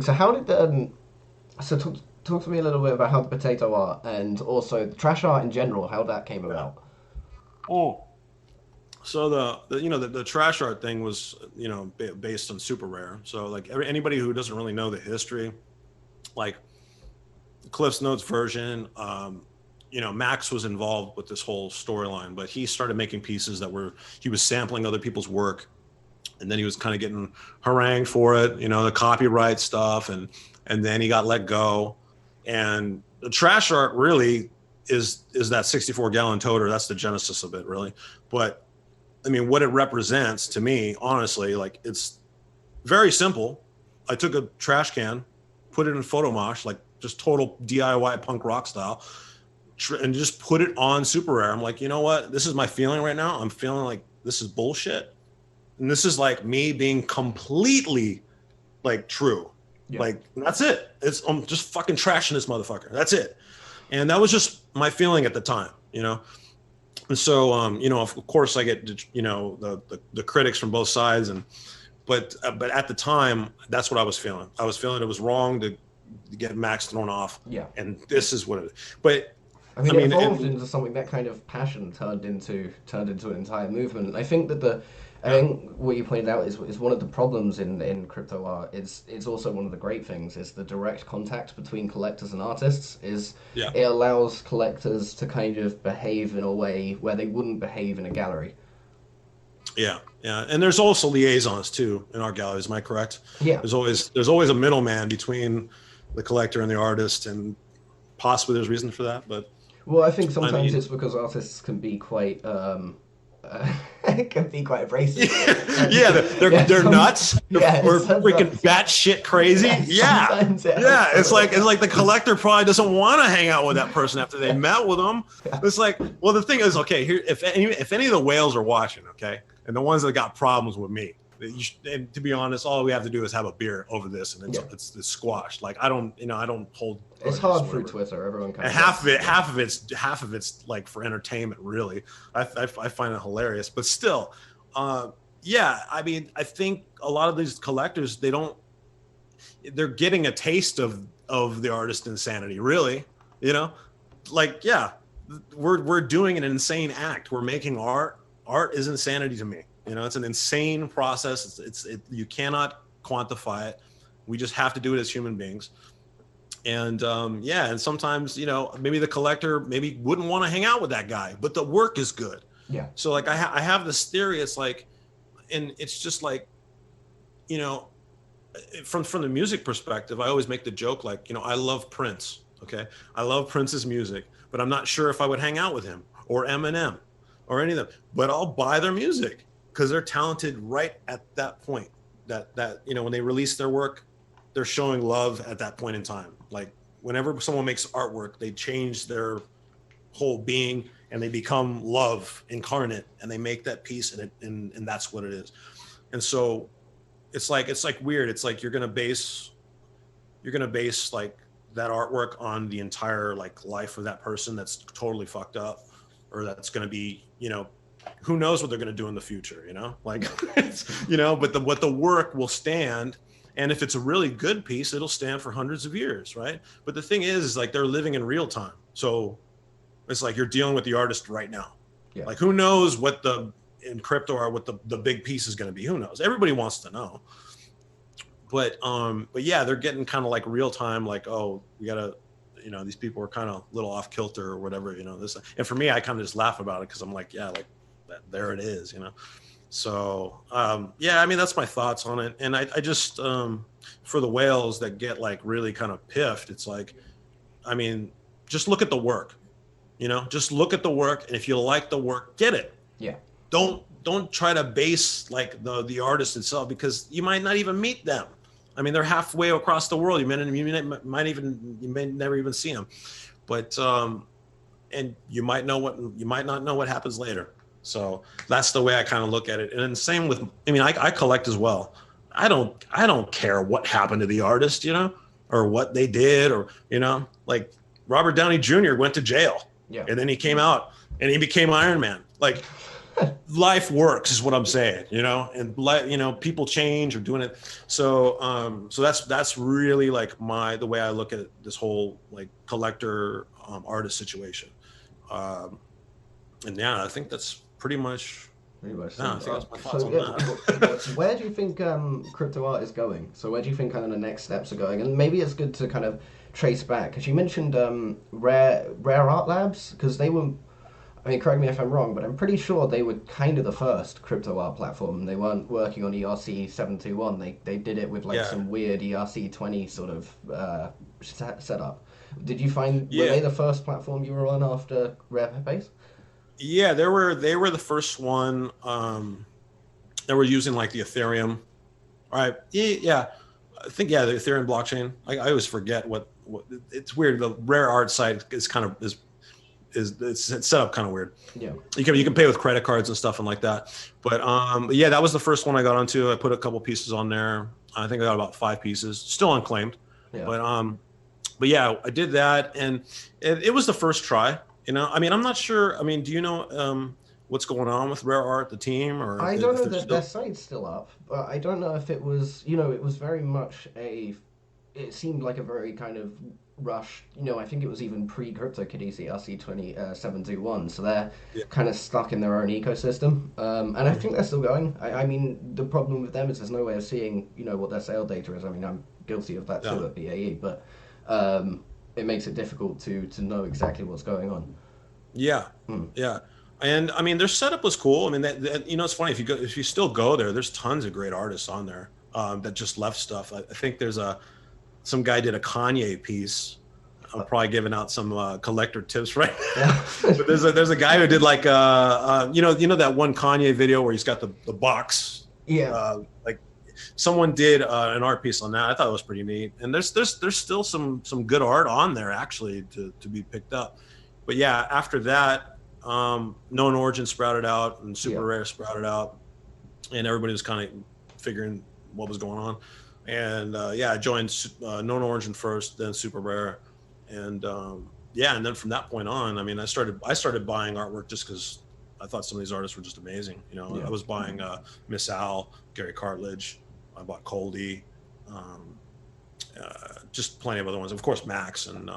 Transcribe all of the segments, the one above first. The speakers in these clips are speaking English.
So how did so talk to me a little bit about how the potato art and also the trash art in general, how that came Yeah. about. Oh, so the trash art thing was based on super rare. So like anybody who doesn't really know the history, like Cliff's Notes version, Max was involved with this whole storyline, but he started making pieces he was sampling other people's work, and then he was kind of getting harangued for it, the copyright stuff, and then he got let go. And the trash art really is that 64-gallon toter. That's the genesis of it, really. But I mean, what it represents to me, honestly, like it's very simple. I took a trash can, put it in photo mosh, like just total DIY punk rock style, and just put it on super rare. I'm like, you know what? This is my feeling right now. I'm feeling like this is bullshit. And this is like me being completely like true. Yeah. Like that's it. I'm just fucking trashing this motherfucker. That's it. And that was just my feeling at the time. And so, of course, I get the critics from both sides, but at the time, that's what I was feeling. I was feeling it was wrong to get Max thrown off, Yeah. and this is what it is. But I I mean, it mean, evolved and into something that kind of passion turned into an entire movement. I yeah, think what you pointed out is one of the problems in crypto art. It's also one of the great things is the direct contact between collectors and artists. Is yeah, it allows collectors to kind of behave in a way where they wouldn't behave in a gallery. yeah, yeah. And there's also liaisons too in our galleries. Am I correct? Yeah. There's always a middleman between the collector and the artist, and possibly there's reason for that. But Well, I think I sometimes mean, it's because artists can be quite can be quite abrasive. yeah, Yeah, they're nuts. We're freaking sometimes batshit crazy. yeah, Yeah, sometimes it yeah. helps a It's little like bit. the collector probably doesn't want to hang out with that person after they met with them. Yeah, It's like, well, the thing is, okay, here if any of the whales are watching, okay, and the ones that got problems with me. And to be honest, all we have to do is have a beer over this, and yeah. it's squashed. Like I don't hold It's grudges hard or through whatever. Twitter. Everyone kind And of half of gets it, yeah, half of it's like for entertainment, really. I find it hilarious, but still, uh, yeah. I mean, I think a lot of these collectors, they're getting a taste of the artist insanity, really. You know, like yeah, we're doing an insane act. We're making art. Art is insanity to me. It's an insane process. You cannot quantify it. We just have to do it as human beings. And yeah, and sometimes maybe the collector maybe wouldn't want to hang out with that guy, but the work is good. yeah, So like I have this theory. It's like, and it's just like, you know from the music perspective, I always make the joke, like, I love Prince. Okay, I love Prince's music, but I'm not sure if I would hang out with him or Eminem or any of them. But I'll buy their music because they're talented right at that point. That when they release their work, they're showing love at that point in time. Like whenever someone makes artwork, they change their whole being and they become love incarnate, and they make that piece, and that's what it is. And so it's like weird. It's like you're gonna base like that artwork on the entire like life of that person that's totally fucked up, or that's gonna be, who knows what they're gonna do in the future, like but the work will stand. And if it's a really good piece, it'll stand for hundreds of years, right? But the thing is like they're living in real time. So it's like you're dealing with the artist right now. yeah. Like who knows what in crypto or what the big piece is going to be? Who knows? Everybody wants to know. But yeah, they're getting kind of like real time, like, oh, we gotta, these people are kind of a little off kilter or whatever, this. And for me, I kind of just laugh about it because I'm like, yeah, like there it is. So yeah, I mean that's my thoughts on it. And I just for the whales that get like really kind of piffed, it's like, I mean, just look at the work. Just look at the work, and if you like the work, get it. Yeah. Don't try to base like the artist itself, because you might not even meet them. I mean, they're halfway across the world. You may never even see them, but and you might not know what happens later. So that's the way I kind of look at it. And then same with, I mean, I collect as well. I don't care what happened to the artist, or what they did, or like Robert Downey Jr. went to jail, Yeah. and then he came out and he became Iron Man. Like, life works is what I'm saying, and people change or doing it. So, so that's really like the way I look at this whole like collector, artist situation. And yeah, I think that's pretty much, Pretty much yeah, I sums it think that's up. my thoughts So on yeah, that. where do you think crypto art is going? So where do you think kind of the next steps are going? And maybe it's good to kind of trace back because you mentioned rare art labs because they were. I mean, correct me if I'm wrong, but I'm pretty sure they were kind of the first crypto art platform. They weren't working on ERC 721. They did it with like Yeah. some weird ERC 20 sort of setup. Did you find were Yeah. they the first platform you were on after Rare Base? Yeah. They were the first one, that were using like the Ethereum. All right. Yeah. I think, yeah, the Ethereum blockchain. I always forget what it's weird. The rare art site is kind of, it's set up kind of weird. Yeah. You can pay with credit cards and stuff and like that. But yeah, that was the first one I got onto. I put a couple pieces on there. I think I got about 5 pieces, still unclaimed. Yeah. But yeah, I did that, and it was the first try. I mean, I'm not sure. I mean, do you know what's going on with Rare Art, the team, or I don't if know they're that their still? site's still up, but I don't know if it was, it was very much it seemed like a very kind of rush. I think it was even pre-CryptoKitties, the RC721, so they're Yeah. kind of stuck in their own ecosystem. And I think they're still going. I mean, the problem with them is there's no way of seeing, what their sale data is. I mean, I'm guilty of that Yeah. too at BAE, but it makes it difficult to know exactly what's going on. Yeah, Hmm. yeah, and I mean their setup was cool. I mean it's funny if you still go there. There's tons of great artists on there, that just left stuff. I think there's some guy did a Kanye piece. I'm probably giving out some collector tips right Yeah. now. But there's a guy who did like that one Kanye video where he's got the box, Yeah. like someone did an art piece on that. I thought it was pretty neat. And there's still some good art on there actually to be picked up. But yeah, after that, Known Origin sprouted out and Super Yeah. Rare sprouted out, and everybody was kind of figuring what was going on. And yeah, I joined Known Origin first, then Super Rare, and yeah, and then from that point on, I mean, I started buying artwork just because I thought some of these artists were just amazing. Yeah. I was buying Miss Al, Gary Cartledge, I bought Coldy, um, just plenty of other ones, of course Max, and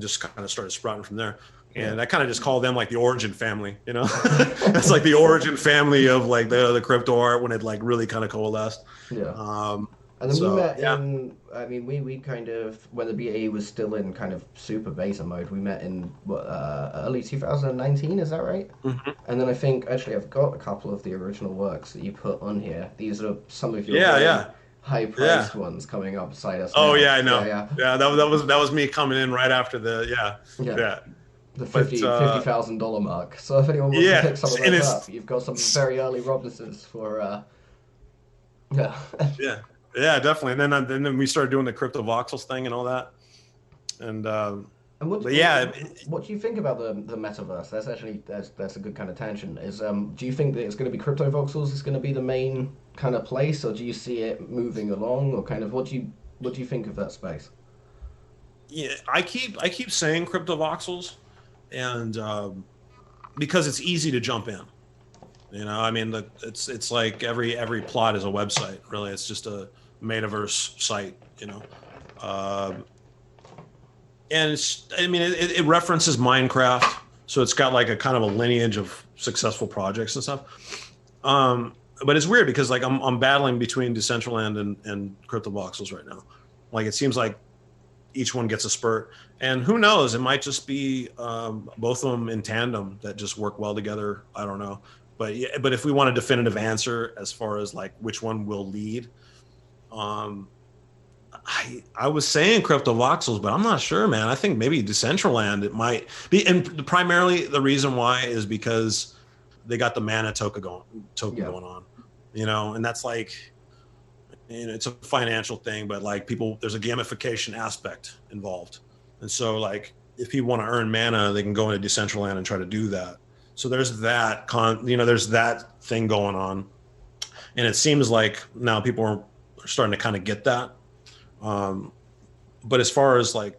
just kind of started sprouting from there. And I kind of just call them like the origin family, It's like the origin family of like the crypto art when it like really kind of coalesced. Yeah. Um, And then we so met yeah, in, I mean, we kind of, when the BAE was still in kind of super beta mode, we met in what, early 2019, is that right? Mhm. And then I think, actually, I've got a couple of the original works that you put on here. These are some of your yeah, very yeah, yeah. high-priced ones coming up beside us Oh now. yeah, I Yeah, know. yeah, Yeah, that was me coming in right after the yeah. yeah. The But $50,000 mark. So if anyone wants to yeah, pick some of and those up, it's you've got some very early Robinsons for, yeah. yeah, yeah, definitely. And then we started doing the Cryptovoxels thing and all that. And And what, but yeah, what do you think about the metaverse? That's actually that's a good kind of tangent. Is do you think that it's going to be Cryptovoxels is going to be the main kind of place, or do you see it moving along, or kind of what do you think of that space? yeah, I keep saying Cryptovoxels, and because it's easy to jump in. I mean, it's like every plot is a website. Really, it's just a metaverse site. Um, and I mean, it references Minecraft, so it's got like a kind of a lineage of successful projects and stuff. But it's weird because like I'm battling between Decentraland and Cryptovoxels right now. Like it seems like each one gets a spurt, and who knows? It might just be both of them in tandem that just work well together. I don't know, but yeah, but if we want a definitive answer as far as like which one will lead, um, I was saying Cryptovoxels, but I'm not sure, man. I think maybe Decentraland it might be, and primarily the reason why is because they got the mana token Yeah, going on, and that's like, it's a financial thing, but like there's a gamification aspect involved, and so like if people want to earn mana, they can go into Decentraland and try to do that. So there's there's that thing going on, and it seems like now people are starting to kind of get that. But as far as like,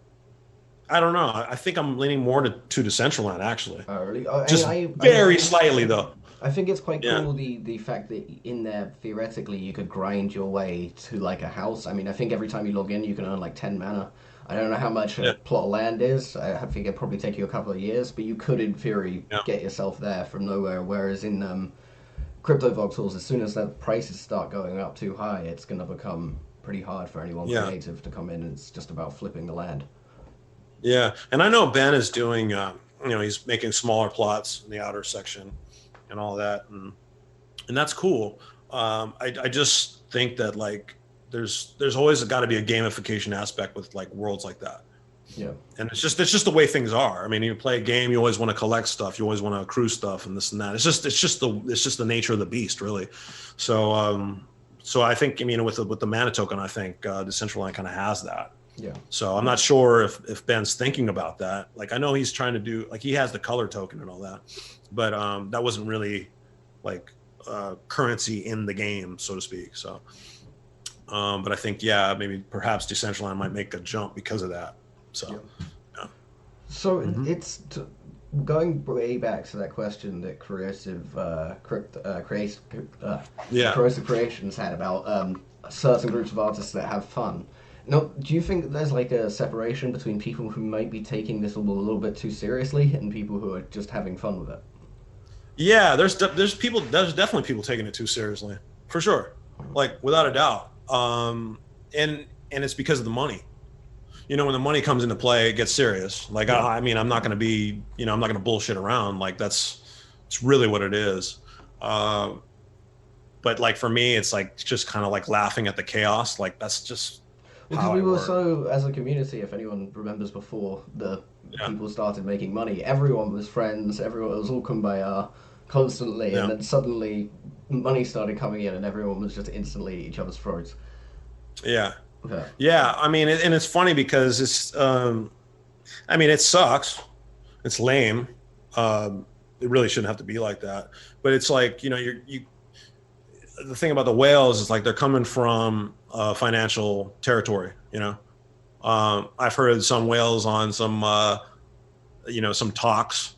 I don't know. I think I'm leaning more to Decentraland actually, really. just I very slightly though. I think it's quite Yeah, cool the fact that in there theoretically you could grind your way to like a house. I mean, I think every time you log in you can earn like 10 mana. I don't know how much a yeah, plot of land is. I think it'd probably take you a couple of years, but you could in theory yeah, get yourself there from nowhere. Whereas in Cryptovoxels, as soon as the prices start going up too high, it's going to become pretty hard for anyone yeah, creative to come in. And it's just about flipping the land. yeah. And I know Ben is doing, he's making smaller plots in the outer section and all that, and that's cool. I just think that like there's always got to be a gamification aspect with like worlds like that. Yeah. And it's just the way things are. I mean, you play a game, you always want to collect stuff, you always want to accrue stuff, and this and that. It's just the nature of the beast, really. So I think, I mean, with the mana token, I think Decentraland kind of has that. Yeah. So I'm not sure if Ben's thinking about that. Like, I know he's trying to do, like, he has the color token and all that, but that wasn't really like currency in the game, so to speak. So, but I think, yeah, maybe perhaps Decentraland might make a jump because of that. So, yeah. So Mhm. it's going way back to that question that Yeah. Corrosive Creations had about certain groups of artists that have fun. Now, do you think that there's like a separation between people who might be taking this a little bit too seriously and people who are just having fun with it? Yeah, there's definitely people taking it too seriously, for sure, like without a doubt. And it's because of the money. When the money comes into play, it gets serious. Like, Yeah. I mean, I'm not going to be, I'm not going to bullshit around. Like, it's really what it is. But like for me, it's like just kind of like laughing at the chaos. Like, that's just Because how we I were work. so, as a community, if anyone remembers before the Yeah, people started making money, everyone was friends, everyone it was all kumbaya constantly, and yeah, then suddenly money started coming in and everyone was just instantly at each other's throats. yeah, Yeah. yeah. I mean, and it's funny because I mean, it sucks. It's lame. It really shouldn't have to be like that. But it's like, the thing about the whales is like they're coming from financial territory. I've heard some whales on some talks,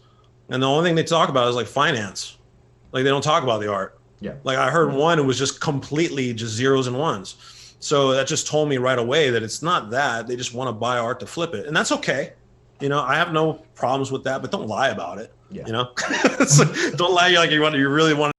and the only thing they talk about is like finance. Like they don't talk about the art. Yeah. Like I heard one who was just completely just zeros and ones. So that just told me right away that it's not that they just want to buy art to flip it, and that's okay. I have no problems with that, but don't lie about it. Yeah. Don't lie like you really want